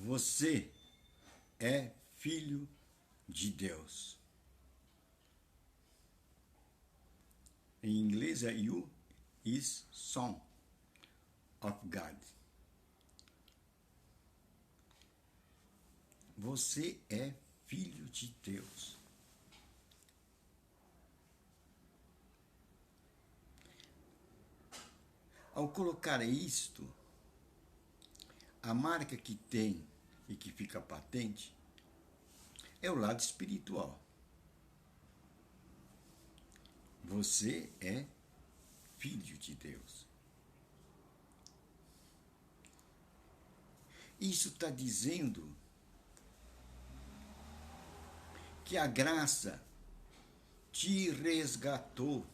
Você é filho de Deus. Em inglês é You is son of God. Você é filho de Deus. Ao colocar isto, a marca que tem e que fica patente é o lado espiritual. Você é filho de Deus. Isso está dizendo que a graça te resgatou,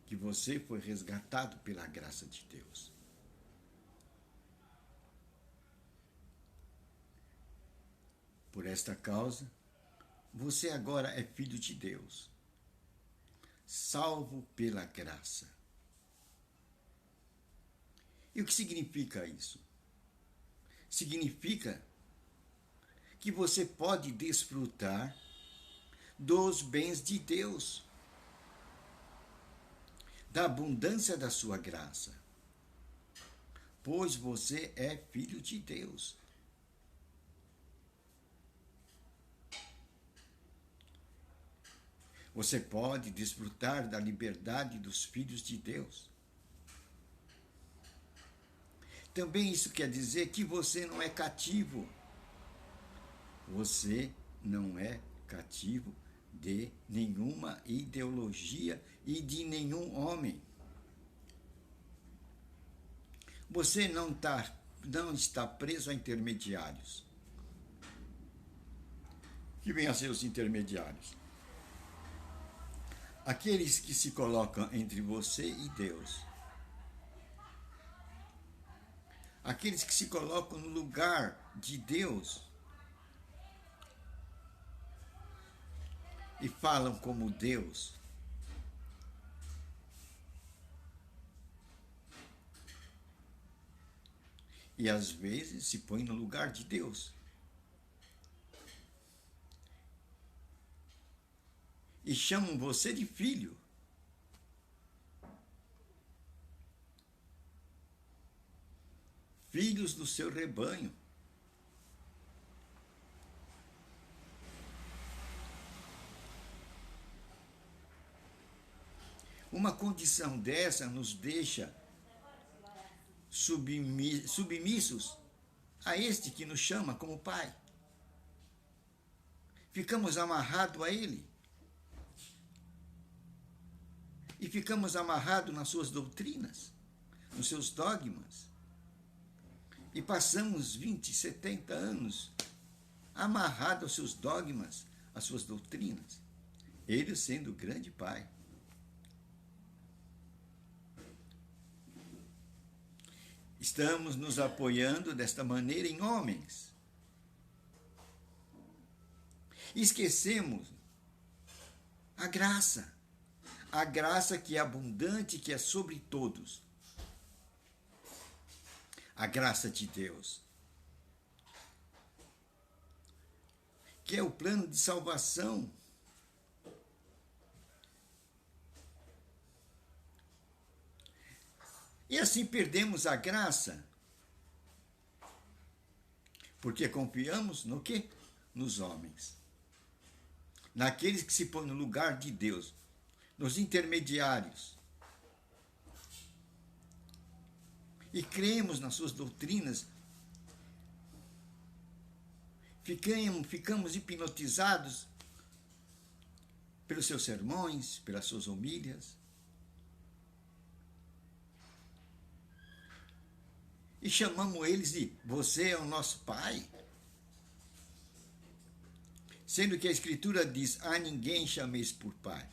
que você foi resgatado pela graça de Deus. Por esta causa, você agora é filho de Deus, salvo pela graça. E o que significa isso? Significa que você pode desfrutar dos bens de Deus, da abundância da sua graça, pois você é filho de Deus. Você pode desfrutar da liberdade dos filhos de Deus. Também isso quer dizer que você não é cativo. Você não é cativo de nenhuma ideologia e de nenhum homem. Você não está preso a intermediários. Que vêm a ser os intermediários? Aqueles que se colocam entre você e Deus. Aqueles que se colocam no lugar de Deus e falam como Deus. E às vezes se põem no lugar de Deus. E chamam você de filho. Filhos do seu rebanho. Uma condição dessa nos deixa submissos a este que nos chama como Pai. Ficamos amarrados a Ele. E ficamos amarrados nas suas doutrinas, nos seus dogmas. E passamos 20, 70 anos amarrados aos seus dogmas, às suas doutrinas. Ele sendo o grande Pai. Estamos nos apoiando desta maneira em homens. Esquecemos a graça que é abundante, que é sobre todos. A graça de Deus, que é o plano de salvação. E assim perdemos a graça, porque confiamos no quê? Nos homens. Naqueles que se põem no lugar de Deus, nos intermediários. E cremos nas suas doutrinas. Ficamos hipnotizados pelos seus sermões, pelas suas homilhas. E chamamos eles de você é o nosso Pai. Sendo que a Escritura diz, a ninguém chameis por Pai.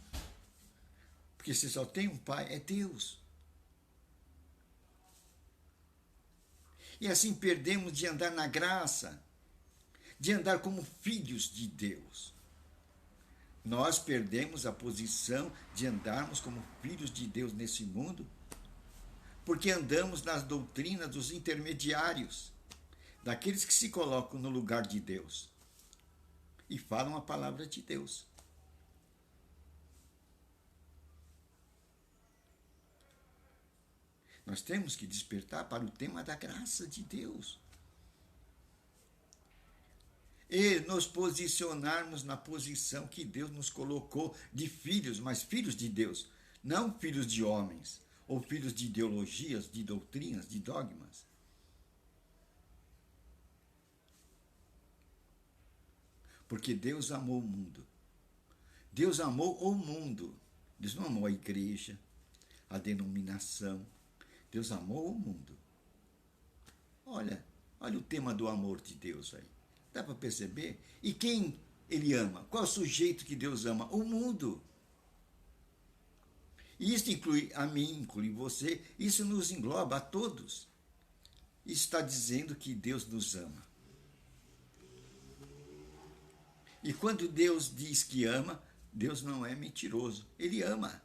Porque se só tem um Pai, é Deus. E assim perdemos de andar na graça, de andar como filhos de Deus. Nós perdemos a posição de andarmos como filhos de Deus nesse mundo, porque andamos nas doutrinas dos intermediários, daqueles que se colocam no lugar de Deus e falam a palavra de Deus. Nós temos que despertar para o tema da graça de Deus. E nos posicionarmos na posição que Deus nos colocou de filhos, mas filhos de Deus, não filhos de homens, ou filhos de ideologias, de doutrinas, de dogmas. Porque Deus amou o mundo. Deus amou o mundo. Deus não amou a igreja, a denominação. Deus amou o mundo. Olha o tema do amor de Deus aí. Dá para perceber? E quem ele ama? Qual é o sujeito que Deus ama? O mundo. E isso inclui a mim, inclui você. Isso nos engloba a todos. Isso está dizendo que Deus nos ama. E quando Deus diz que ama, Deus não é mentiroso. Ele ama.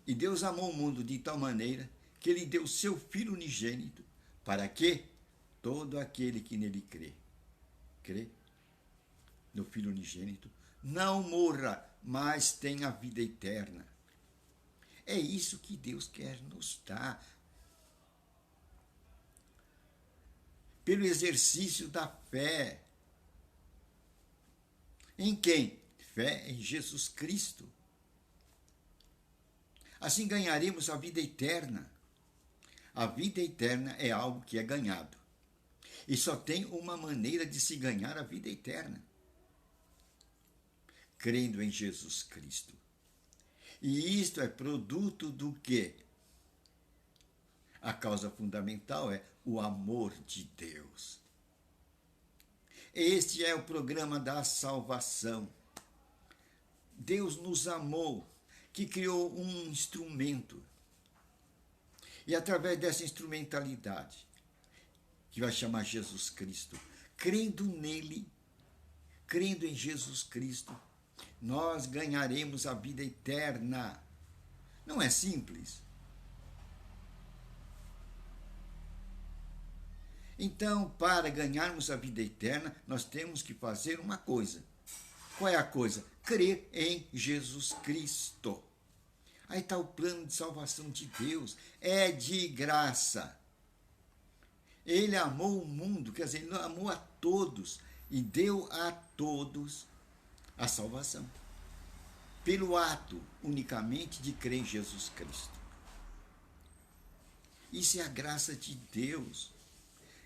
E Deus amou o mundo de tal maneira que ele deu seu Filho unigênito para que todo aquele que nele crê no Filho unigênito, não morra, mas tenha vida eterna. É isso que Deus quer nos dar. Pelo exercício da fé. Em quem? Fé em Jesus Cristo. Assim ganharemos a vida eterna. A vida eterna é algo que é ganhado. E só tem uma maneira de se ganhar a vida eterna: crendo em Jesus Cristo. E isto é produto do quê? A causa fundamental é o amor de Deus. Este é o programa da salvação. Deus nos amou, que criou um instrumento. E através dessa instrumentalidade, que vai chamar Jesus Cristo, crendo nele, crendo em Jesus Cristo, nós ganharemos a vida eterna. Não é simples? Então, para ganharmos a vida eterna, nós temos que fazer uma coisa. Qual é a coisa? Crer em Jesus Cristo. Aí está o plano de salvação de Deus. É de graça. Ele amou o mundo, quer dizer, ele amou a todos e deu a todos a salvação. Pelo ato unicamente de crer em Jesus Cristo. Isso é a graça de Deus.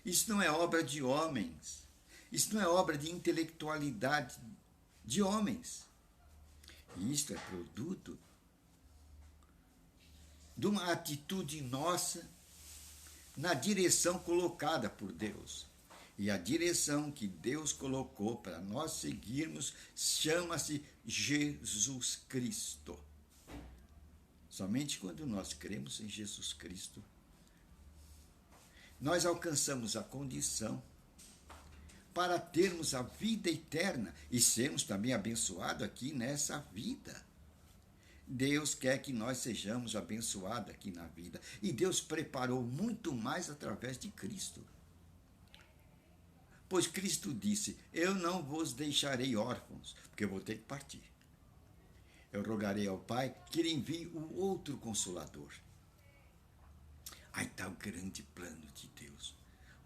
Isso não é obra de homens. Isso não é obra de intelectualidade de homens. Isto é produto de uma atitude nossa na direção colocada por Deus. E a direção que Deus colocou para nós seguirmos chama-se Jesus Cristo. Somente quando nós cremos em Jesus Cristo, nós alcançamos a condição para termos a vida eterna e sermos também abençoados aqui nessa vida. Deus quer que nós sejamos abençoados aqui na vida. E Deus preparou muito mais através de Cristo. Pois Cristo disse: eu não vos deixarei órfãos, porque eu vou ter que partir. Eu rogarei ao Pai que ele envie o outro Consolador. Aí está o grande plano de Deus,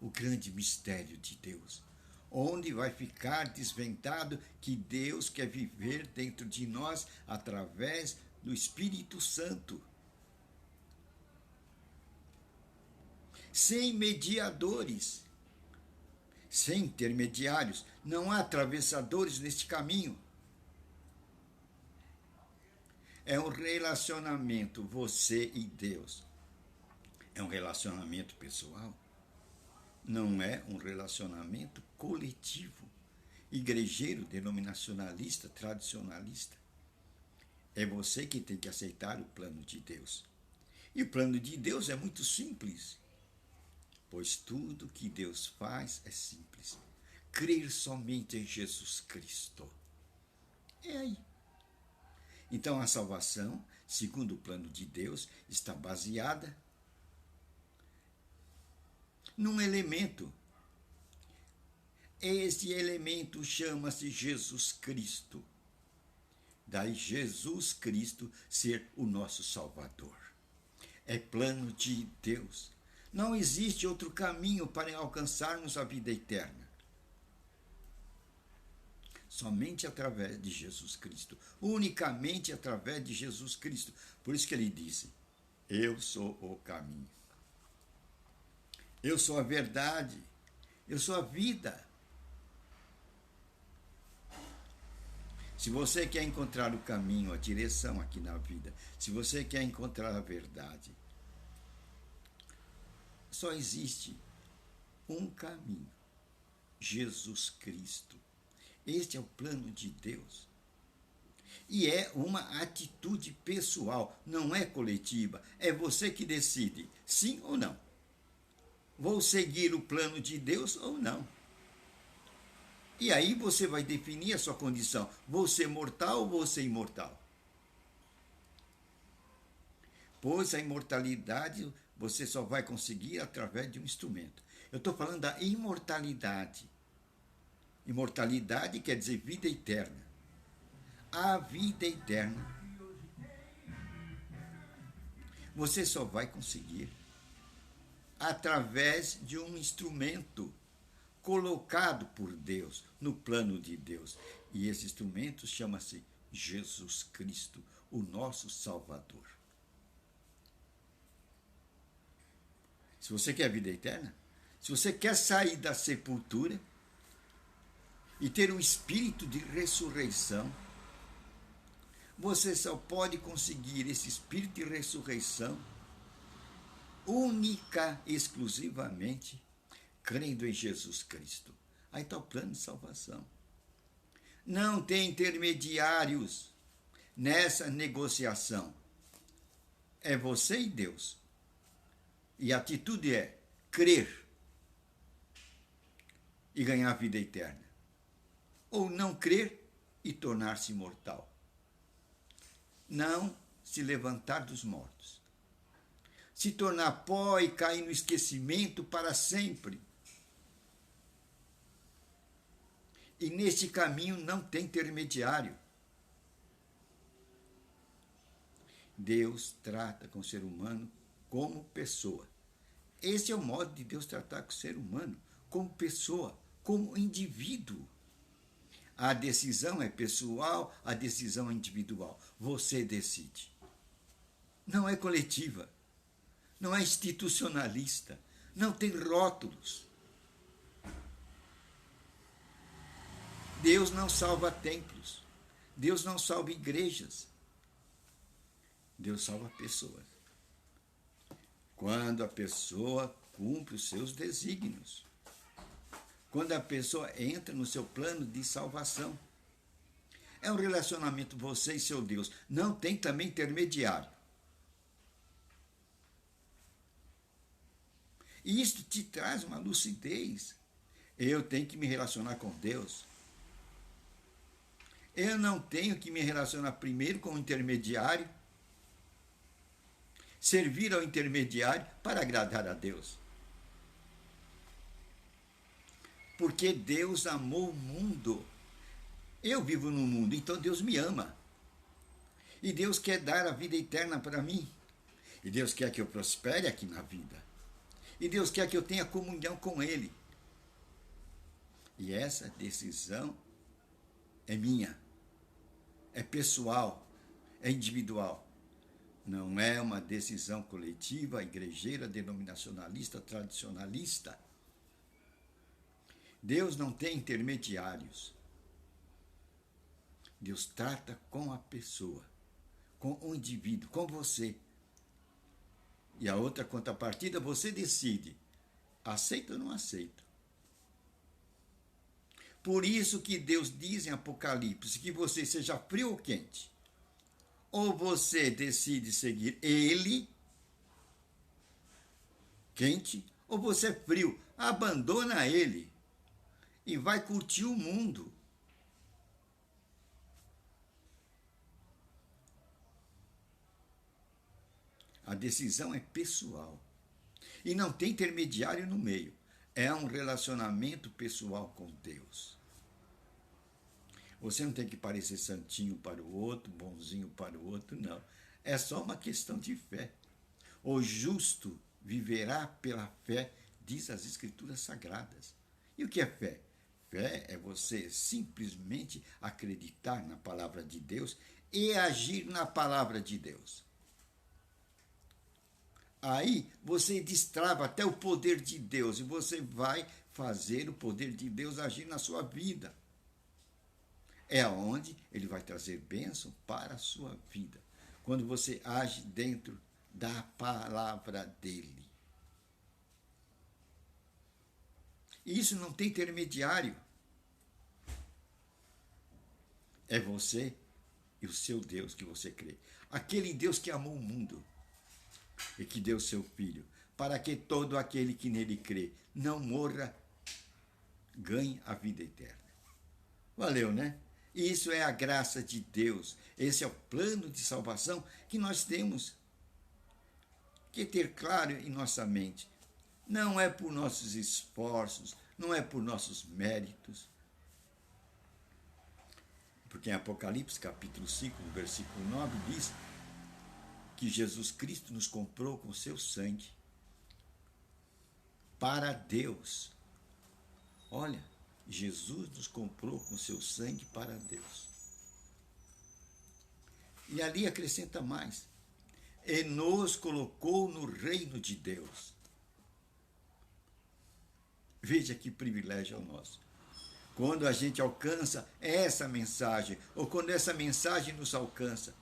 o grande mistério de Deus, onde vai ficar desvendado que Deus quer viver dentro de nós através do Espírito Santo. Sem mediadores, sem intermediários, não há atravessadores neste caminho. É um relacionamento, você e Deus. É um relacionamento pessoal. Não é um relacionamento coletivo, igrejeiro, denominacionalista, tradicionalista. É você que tem que aceitar o plano de Deus. E o plano de Deus é muito simples, pois tudo que Deus faz é simples. Crer somente em Jesus Cristo. É aí. Então a salvação, segundo o plano de Deus, está baseada num elemento. Este elemento chama-se Jesus Cristo. Daí Jesus Cristo ser o nosso Salvador. É plano de Deus. Não existe outro caminho para alcançarmos a vida eterna. Somente através de Jesus Cristo. Unicamente através de Jesus Cristo. Por isso que ele disse: eu sou o caminho. Eu sou a verdade. Eu sou a vida. Se você quer encontrar o caminho, a direção aqui na vida, se você quer encontrar a verdade, só existe um caminho: Jesus Cristo. Este é o plano de Deus. E é uma atitude pessoal, não é coletiva. É você que decide, sim ou não. Vou seguir o plano de Deus ou não. E aí você vai definir a sua condição. Vou ser mortal ou vou ser imortal? Pois a imortalidade você só vai conseguir através de um instrumento. Eu estou falando da imortalidade. Imortalidade quer dizer vida eterna. A vida eterna você só vai conseguir através de um instrumento colocado por Deus, no plano de Deus. E esse instrumento chama-se Jesus Cristo, o nosso Salvador. Se você quer vida eterna, se você quer sair da sepultura e ter um espírito de ressurreição, você só pode conseguir esse espírito de ressurreição única, exclusivamente, crendo em Jesus Cristo. Aí está o plano de salvação. Não tem intermediários nessa negociação. É você e Deus. E a atitude é crer e ganhar a vida eterna. Ou não crer e tornar-se imortal. Não se levantar dos mortos. Se tornar pó e cair no esquecimento para sempre. E neste caminho não tem intermediário. Deus trata com o ser humano como pessoa. Esse é o modo de Deus tratar com o ser humano, como pessoa, como indivíduo. A decisão é pessoal, a decisão é individual. Você decide. Não é coletiva, não é institucionalista, não tem rótulos. Deus não salva templos, Deus não salva igrejas, Deus salva pessoas. Quando a pessoa cumpre os seus desígnios, quando a pessoa entra no seu plano de salvação. É um relacionamento você e seu Deus, não tem também intermediário. E isto te traz uma lucidez. Eu tenho que me relacionar com Deus. Eu não tenho que me relacionar primeiro com o intermediário, servir ao intermediário para agradar a Deus. Porque Deus amou o mundo. Eu vivo no mundo, então Deus me ama. E Deus quer dar a vida eterna para mim. E Deus quer que eu prospere aqui na vida. E Deus quer que eu tenha comunhão com Ele. E essa decisão é minha. É pessoal. É individual. Não é uma decisão coletiva, igrejeira, denominacionalista, tradicionalista. Deus não tem intermediários. Deus trata com a pessoa, com o indivíduo, com você. E a outra contrapartida, você decide, aceita ou não aceita. Por isso que Deus diz em Apocalipse que você seja frio ou quente. Ou você decide seguir Ele, quente, ou você é frio, abandona Ele e vai curtir o mundo. A decisão é pessoal. E não tem intermediário no meio. É um relacionamento pessoal com Deus. Você não tem que parecer santinho para o outro, bonzinho para o outro, não. É só uma questão de fé. O justo viverá pela fé, diz as Escrituras Sagradas. E o que é fé? Fé é você simplesmente acreditar na palavra de Deus e agir na palavra de Deus. Aí você destrava até o poder de Deus e você vai fazer o poder de Deus agir na sua vida. É onde ele vai trazer bênção para a sua vida. Quando você age dentro da palavra dele. E isso não tem intermediário. É você e o seu Deus que você crê. Aquele Deus que amou o mundo e que deu seu Filho, para que todo aquele que nele crê não morra, ganhe a vida eterna. Valeu, né? Isso é a graça de Deus. Esse é o plano de salvação que nós temos que ter claro em nossa mente. Não é por nossos esforços, não é por nossos méritos. Porque em Apocalipse, capítulo 5, no versículo 9, diz que Jesus Cristo nos comprou com seu sangue para Deus. Olha, Jesus nos comprou com seu sangue para Deus. E ali acrescenta mais. E nos colocou no reino de Deus. Veja que privilégio é o nosso. Quando a gente alcança essa mensagem, ou quando essa mensagem nos alcança,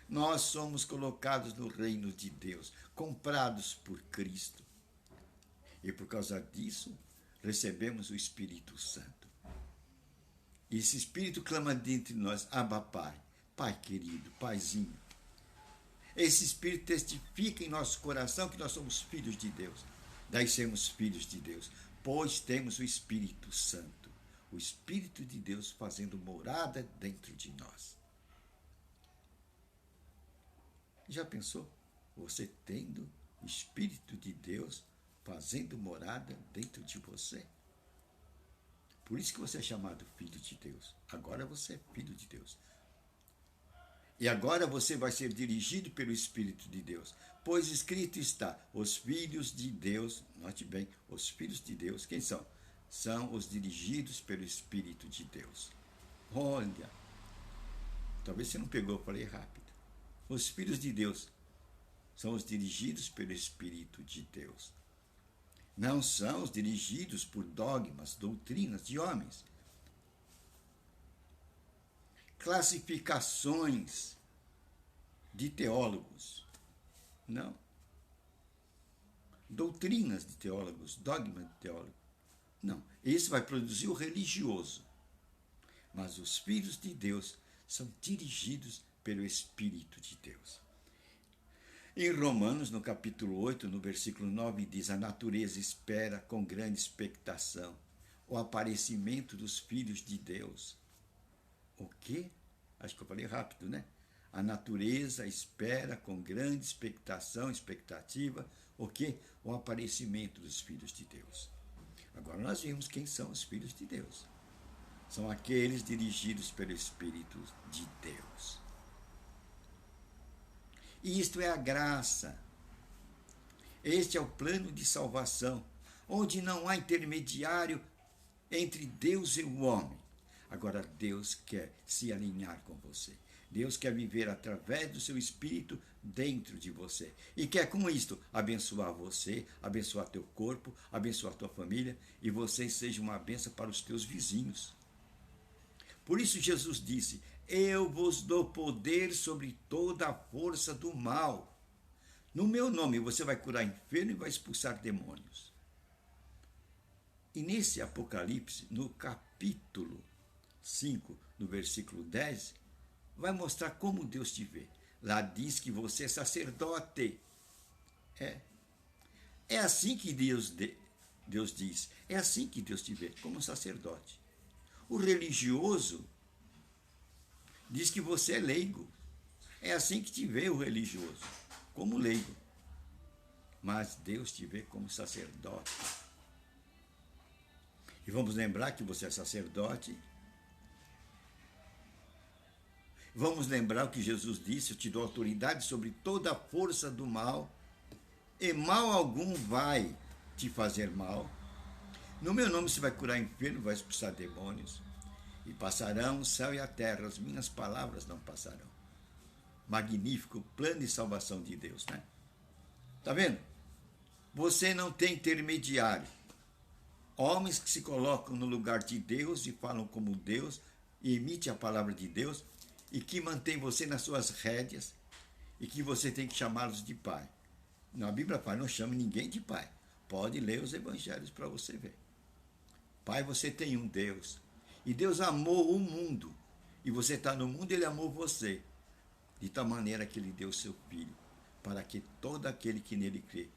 nós somos colocados no reino de Deus, comprados por Cristo. E por causa disso, recebemos o Espírito Santo. E esse Espírito clama dentro de nós, Abba Pai, Pai querido, Paizinho. Esse Espírito testifica em nosso coração que nós somos filhos de Deus. Daí sermos filhos de Deus, pois temos o Espírito Santo, o Espírito de Deus fazendo morada dentro de nós. Já pensou? Você tendo o Espírito de Deus fazendo morada dentro de você? Por isso que você é chamado filho de Deus. Agora você é filho de Deus. E agora você vai ser dirigido pelo Espírito de Deus. Pois escrito está, os filhos de Deus, note bem, os filhos de Deus, quem são? São os dirigidos pelo Espírito de Deus. Olha, talvez você não pegou, eu falei rápido. Os filhos de Deus são os dirigidos pelo Espírito de Deus. Não são os dirigidos por dogmas, doutrinas de homens. Classificações de teólogos. Não. Doutrinas de teólogos, dogmas de teólogos. Não. Esse vai produzir o religioso. Mas os filhos de Deus são dirigidos pelo Espírito de Deus. Em Romanos, no capítulo 8, no versículo 9, diz: a natureza espera com grande expectação o aparecimento dos filhos de Deus. O quê? Acho que eu falei rápido, né? A natureza espera com grande expectativa, o quê? O aparecimento dos filhos de Deus. Agora nós vimos quem são os filhos de Deus. São aqueles dirigidos pelo Espírito de Deus. E isto é a graça. Este é o plano de salvação, onde não há intermediário entre Deus e o homem. Agora Deus quer se alinhar com você. Deus quer viver através do seu Espírito dentro de você. E quer com isto abençoar você, abençoar teu corpo, abençoar tua família, e você seja uma bênção para os teus vizinhos. Por isso Jesus disse: eu vos dou poder sobre toda a força do mal. No meu nome você vai curar enfermo e vai expulsar demônios. E nesse Apocalipse, no capítulo 5, no versículo 10, vai mostrar como Deus te vê. Lá diz que você é sacerdote. É assim que Deus diz. É assim que Deus te vê, como sacerdote. O religioso diz que você é leigo. É assim que te vê o religioso, como leigo. mas Deus te vê como sacerdote. E vamos lembrar que você é sacerdote. Vamos lembrar o que Jesus disse: eu te dou autoridade sobre toda a força do mal, e mal algum vai te fazer mal. No meu nome você vai curar enfermos, vai expulsar demônios, e passarão o céu e a terra, as minhas palavras não passarão. Magnífico plano de salvação de Deus, né? Tá vendo? Você não tem intermediário. Homens que se colocam no lugar de Deus e falam como Deus, e emitem a palavra de Deus, e que mantém você nas suas rédeas, e que você tem que chamá-los de pai. Na Bíblia fala, não chame ninguém de pai. Pode ler os evangelhos para você ver. Pai, você tem um Deus. E Deus amou o mundo. E você está no mundo, ele amou você. De tal maneira que ele deu seu Filho, para que todo aquele que nele crê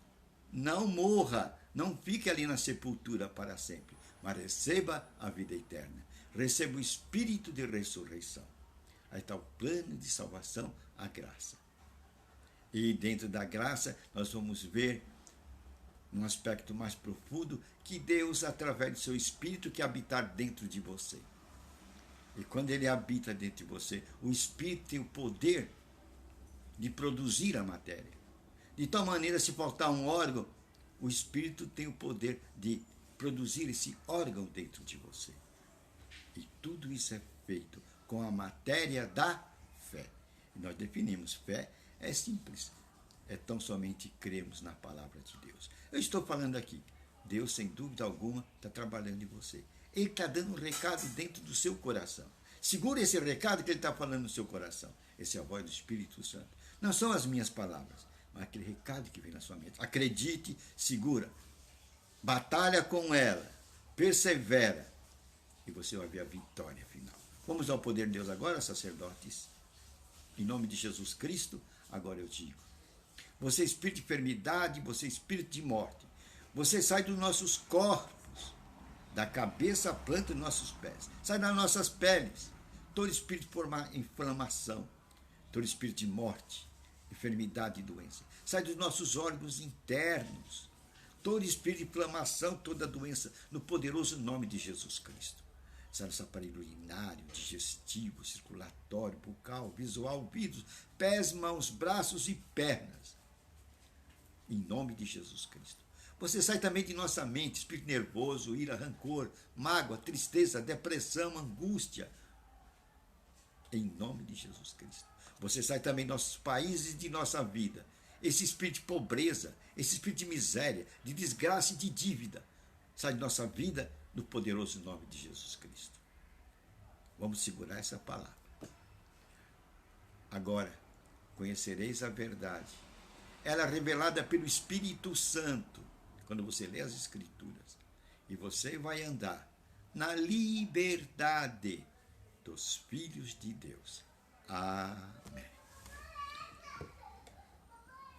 não morra, não fique ali na sepultura para sempre, mas receba a vida eterna. Receba o Espírito de ressurreição. Aí está o plano de salvação, a graça. E dentro da graça, nós vamos ver, num aspecto mais profundo, que Deus, através do seu Espírito, quer habitar dentro de você. E quando ele habita dentro de você, o Espírito tem o poder de produzir a matéria. De tal maneira, se faltar um órgão, o Espírito tem o poder de produzir esse órgão dentro de você. E tudo isso é feito com a matéria da fé. E nós definimos, fé é simples. É tão somente cremos na palavra de Deus. Eu estou falando aqui, Deus, sem dúvida alguma, está trabalhando em você. Ele está dando um recado dentro do seu coração. Segura esse recado que ele está falando no seu coração. Essa é a voz do Espírito Santo. Não são as minhas palavras, mas aquele recado que vem na sua mente. Acredite, segura. Batalha com ela. Persevera. E você vai ver a vitória final. Vamos ao poder de Deus agora, sacerdotes. Em nome de Jesus Cristo, agora eu digo. Você é espírito de enfermidade, você é espírito de morte. Você sai dos nossos corpos, da cabeça à planta dos nossos pés. Sai das nossas peles. Todo espírito de inflamação, todo espírito de morte, enfermidade e doença. Sai dos nossos órgãos internos. Todo espírito de inflamação, toda doença, no poderoso nome de Jesus Cristo. Sai do aparelho urinário, digestivo, circulatório, bucal, visual, ouvidos, pés, mãos, braços e pernas. Em nome de Jesus Cristo. Você sai também de nossa mente, espírito nervoso, ira, rancor, mágoa, tristeza, depressão, angústia. Em nome de Jesus Cristo. Você sai também de nossos países e de nossa vida. Esse espírito de pobreza, esse espírito de miséria, de desgraça e de dívida. Sai de nossa vida no poderoso nome de Jesus Cristo. Vamos segurar essa palavra. Agora, conhecereis a verdade. Ela é revelada pelo Espírito Santo. Quando você lê as Escrituras. E você vai andar na liberdade dos filhos de Deus. Amém.